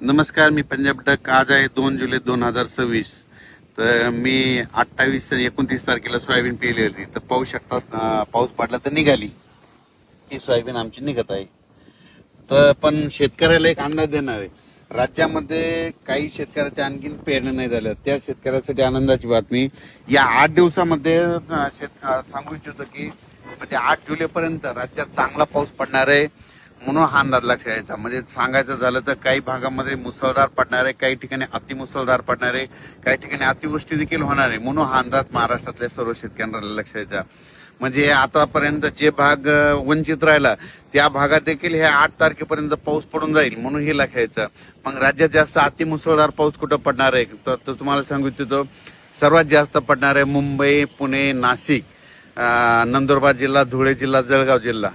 नमस्कार, मी पंजाब डक. आज आहे 2 जुलै 2026. तर मी 28 आणि 29 तारखेला सोयाबीन पेरली होती. तर पाहू शकतात, पाऊस पडला तर निघाली ही सोयाबीन आमची निघत आहे. तर पण शेतकऱ्याला एक अंदाज देणार आहे. राज्यामध्ये काही शेतकऱ्याच्या आणखीन पेरणी नाही झाल्या, त्या शेतकऱ्यासाठी आनंदाची बातमी. या 8 दिवसामध्ये सांगू इच्छितो की म्हणजे 8 जुलैपर्यंत राज्यात चांगला पाऊस पडणार आहे, म्हणून हा अंदाज लक्षात यायचा. म्हणजे सांगायचं झालं तर काही भागामध्ये मुसळधार पडणार आहे, काही ठिकाणी अतिमुसळधार पडणार आहे, काही ठिकाणी अतिवृष्टी देखील होणार आहे, म्हणून हा अंदाज महाराष्ट्रातल्या सर्व शेतकऱ्यांना लक्षात यायचा. म्हणजे आतापर्यंत जे भाग वंचित राहिला त्या भागात देखील हे 8 तारखेपर्यंत पाऊस पडून जाईल, म्हणून हे लक्षात यायचं. मग राज्यात जास्त अतिमुसळधार पाऊस कुठं पडणार आहे तर तुम्हाला सांगू इच्छितो, सर्वात जास्त पडणार आहे मुंबई, पुणे, नाशिक, नंदुरबार जिल्हा, धुळे जिल्हा, जळगाव जिल्हा,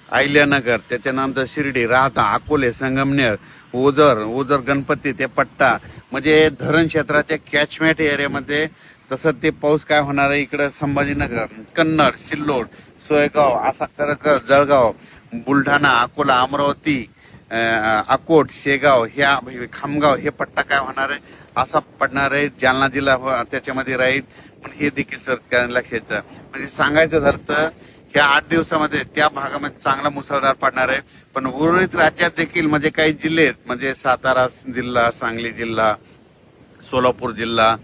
अहिल्यानगर, त्याच्यानंतर शिर्डी, राहता, अकोले, संगमनेर, ओझर गणपती ते पट्टा, म्हणजे धरण क्षेत्राच्या कॅचमेंट एरियामध्ये. तसं ते पाऊस काय होणार आहे इकडं संभाजीनगर, कन्नड, सिल्लोड, सोयगाव, असा करत जळगाव, बुलढाणा, अकोला, अमरावती, अकोट, शेगाव, ह्या खामगाव हे पट्टा काय होणार आहे असा पडणार आहे. जालना जिल्हा त्याच्यामध्ये राहील, पण हे देखील सरकारने लक्षात. म्हणजे सांगायचं झालं तर ह्या 8 दिवसामध्ये त्या भागामध्ये चांगला मुसळधार पडणार आहे. पण उर्वरित राज्यात देखील म्हणजे काही जिल्हे आहेत, म्हणजे सातारा जिल्हा, सांगली जिल्हा, सोलापूर जिल्हा,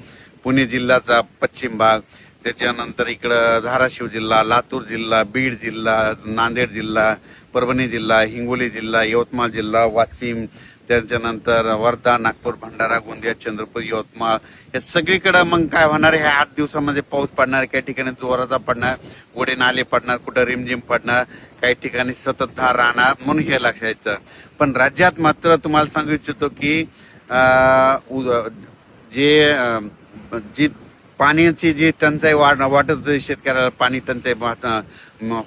पुणे जिल्ह्याचा पश्चिम भाग, त्याच्यानंतर इकडं धाराशिव जिल्हा, लातूर जिल्हा, बीड जिल्हा, नांदेड जिल्हा, परभणी जिल्हा, हिंगोली जिल्हा, यवतमाळ जिल्हा, वाशिम, त्याच्यानंतर वर्धा, नागपूर, भंडारा, गोंदिया, चंद्रपूर, यवतमाळ, हे सगळीकडे मग काय होणार आहे, ह्या 8 दिवसामध्ये पाऊस पडणार. काही ठिकाणी जोराचा पडणार, ओढे नाले पडणार, कुठं रिमझिम पडणार, काही ठिकाणी सततधार राहणार, म्हणून हे लक्षात. पण राज्यात मात्र तुम्हाला सांगू इच्छितो की जी पाण्याची जी टंचाई वाटत शेतकऱ्याला, पाणी टंचाई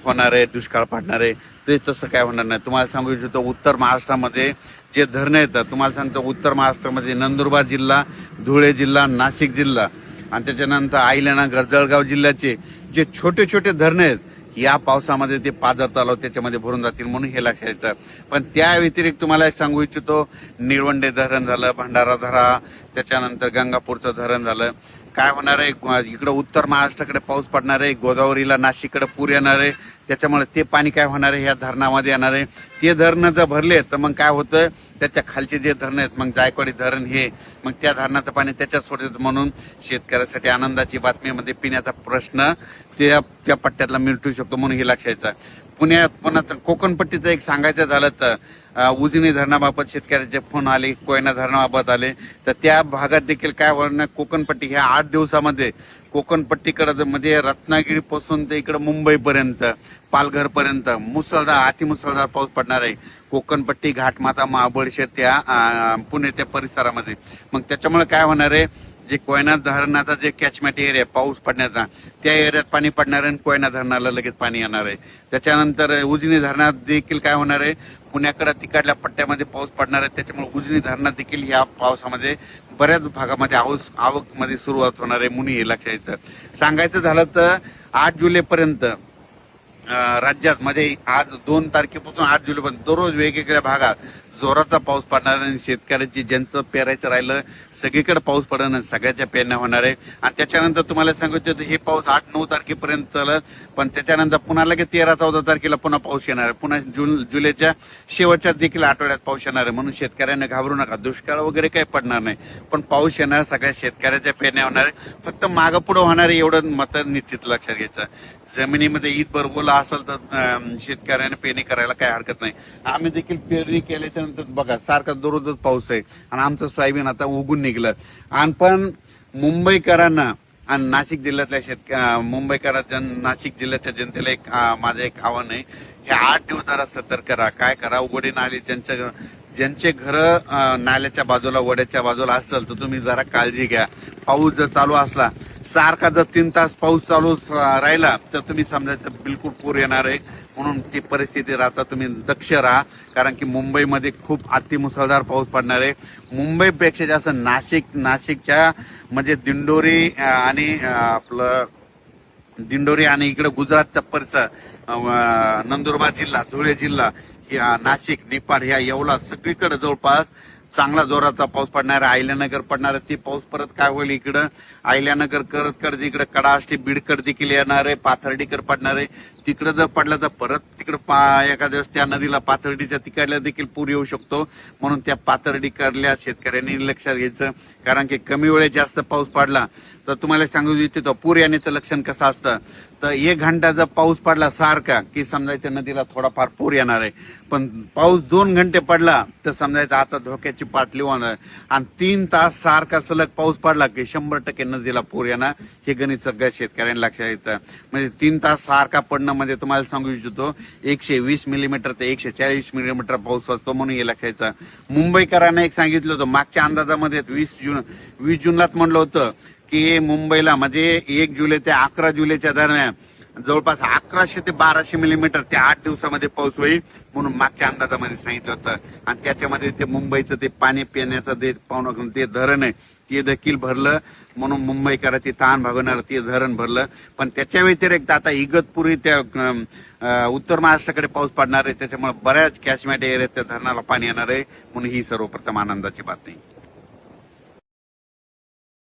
होणार आहे, दुष्काळ पडणार आहे, ते तसं काय होणार नाही. तुम्हाला सांगू इच्छितो, उत्तर महाराष्ट्रामध्ये जे धरणं येतात, तुम्हाला सांगतो उत्तर महाराष्ट्रामध्ये नंदुरबार जिल्हा, धुळे जिल्हा, नाशिक जिल्हा आणि त्याच्यानंतर अहिल्यानगर, जळगाव जिल्ह्याचे जे छोटे छोटे धरणं आहेत, या पावसामध्ये ते पाझर तलाव त्याच्यामध्ये भरून जातील, म्हणून हे लक्षात यायचं. पण त्या व्यतिरिक्त तुम्हाला सांगू इच्छितो, निळवंडे धरण झालं, भंडारा धरा, त्याच्यानंतर गंगापूरचं धरण झालं. काय होणार आहे, इकडं उत्तर महाराष्ट्राकडे पाऊस पडणार आहे, गोदावरीला, नाशिककडे पूर येणार आहे, त्याच्यामुळे ते पाणी काय होणार आहे ह्या धरणामध्ये येणार आहे. ते धरणं जर भरले तर मग काय होतं, त्याच्या खालचे जे धरणं आहेत, मग जायकवाडी धरण हे, मग त्या धरणाचं पाणी त्याच्यात सोडतं, म्हणून शेतकऱ्यासाठी आनंदाची बातमीमध्ये पिण्याचा प्रश्न त्या पट्ट्यातला मिटू शकतो, म्हणून हे लक्षात. पुन्हा कोकणपट्टीचं एक सांगायचं झालं तर उजनी धरणाबाबत शेतकऱ्याचे फोन आले, कोयना धरणाबाबत आले, तर त्या भागात देखील काय होणार, कोकणपट्टी ह्या 8 दिवसामध्ये कोकणपट्टीकडे म्हणजे रत्नागिरीपासून ते इकडे मुंबईपर्यंत, पालघरपर्यंत मुसळधार, अतिमुसळधार पाऊस पडणार आहे. कोकणपट्टी, घाटमाता, महाबळेश्वर, त्या पुणे त्या परिसरामध्ये. मग त्याच्यामुळे काय होणार आहे, जे कोयना धरणाचा जे कॅचमेंट एरिया पाऊस पडण्याचा, त्या एरियात पाणी पडणार आहे आणि कोयना धरणाला लगेच पाणी येणार आहे. त्याच्यानंतर उजनी धरणात देखील काय होणार आहे, पुण्याकडे तिकडल्या पट्ट्यामध्ये पाऊस पडणार आहे, त्याच्यामुळे उजनी धरणात देखील या पावसामध्ये बऱ्याच भागामध्ये आवकमध्ये सुरुवात होणार आहे, म्हणून हे लक्षात. सांगायचं झालं तर 8 जुलैपर्यंत राज्यात म्हणजे आज 2 तारखेपासून 8 जुलैपर्यंत दररोज वेगवेगळ्या भागात जोराचा पाऊस पडणार आणि शेतकऱ्याची ज्यांचं पेरायचं राहिलं सगळीकडे पाऊस पडणार आणि सगळ्याच्या पेरण्या होणार आहे. आणि त्याच्यानंतर तुम्हाला सांगितलं हे पाऊस 8-9 तारखेपर्यंत चालत, पण त्याच्यानंतर पुन्हा लगेच 13-14 तारखेला पुन्हा पाऊस येणार आहे. पुन्हा जुलैच्या शेवटच्या देखील आठवड्यात पाऊस येणार आहे, म्हणून शेतकऱ्यांना घाबरू नका. दुष्काळ वगैरे काही पडणार नाही, पण पाऊस येणार, सगळ्या शेतकऱ्याच्या पेरण्या होणार आहे. फक्त मागं पुढं होणार आहे एवढं मात्र निश्चित लक्षात घ्यायचं. जमिनीमध्ये ईद ओला असेल तर शेतकऱ्याने पेरणी करायला काही हरकत नाही. आम्ही देखील पेरणी केल्याच्या नंतर बघा सारखा दररोजच पाऊस आहे आणि आमचं सोयाबीन आता उगून निघलं. आणि पण मुंबईकरांना आणि नाशिक जिल्ह्यातल्या मुंबईकरांच्या, नाशिक जिल्ह्याच्या जनतेला माझं एक आव्हान आहे, हे 8 दिवस जरा सतर्क राहा. काय करा, उघडे नाले ज्यांचे घर नाल्याच्या बाजूला, वड्याच्या बाजूला असेल तर तुम्ही जरा काळजी घ्या. पाऊस जर चालू असला, सारखा जर 3 तास पाऊस चालू राहिला तर तुम्ही समजायचं बिलकुल पूर येणार आहे, म्हणून ती परिस्थिती राहता तुम्ही दक्ष राहा. कारण की मुंबईमध्ये खूप अतिमुसळधार पाऊस पडणार आहे. मुंबईपेक्षा जास्त नाशिकच्या म्हणजे दिंडोरी आणि इकडे गुजरातचा परिसर, नंदुरबार जिल्हा, धुळे जिल्हा, नाशिक, निपाड, ह्या येवला सगळीकडे जवळपास चांगला जोराचा पाऊस पडणार आहे. अहिल्यानगर पडणार आहे. ते पाऊस परत काय होईल इकडं अहिल्यानगर करत इकडे कडाष्टी बीडकर देखील येणार आहे. पाथर्डीकर पडणार आहे. तिकडे जर पडलं तर परत तिकडे एका दिवस त्या नदीला पाथर्डीच्या तिकडल्या देखील पूर येऊ शकतो. म्हणून त्या पाथर्डीकरल्या शेतकऱ्यांनी लक्षात घ्यायचं. कारण की कमी वेळेत जास्त पाऊस पडला तर तुम्हाला सांगू इच्छितो पूर येण्याचं लक्षण कसं असतं तर 1 घंटा जर पाऊस पडला सारखा की समजायचं नदीला थोडाफार पूर येणार आहे. पण पाऊस 2 घंटे पडला तर समजायचं आता धोक्याची पातळी होणार. आणि 3 तास सारखा सलग पाऊस पडला की 100% नदीला पूर येणार. हे गणित सगळ्या शेतकऱ्यांना लक्षात घ्यायचं. म्हणजे 3 तास सारखा पडणं म्हणजे तुम्हाला सांगू इच्छितो 120 मिलीमीटर ते 140 मिलीमीटर पाऊस असतो. म्हणून हे लक्षात घ्यायचं. मुंबईकरांना एक सांगितलं होतं मागच्या अंदाजामध्ये 20 जूनलाच म्हणलं होतं की मुंबईला म्हणजे 1 जुलै ते 11 जुलैच्या दरम्यान जवळपास 1100 ते 1200 मिलीमीटर त्या 8 दिवसामध्ये पाऊस होईल म्हणून मागच्या अंदाजामध्ये सांगितलं होतं. आणि त्याच्यामध्ये ते मुंबईचं ते पाणी पिण्याचं ते धरण आहे ते देखील भरलं. म्हणून मुंबईकरांची ताण भागवणार ते धरण भरलं. पण त्याच्या व्यतिरिक्त आता इगतपुरी त्या उत्तर महाराष्ट्राकडे पाऊस पडणार आहे. त्याच्यामुळे बऱ्याच कॅचमेंट एरियात त्या धरणाला पाणी येणार आहे. म्हणून ही सर्वप्रथम आनंदाची बातमी.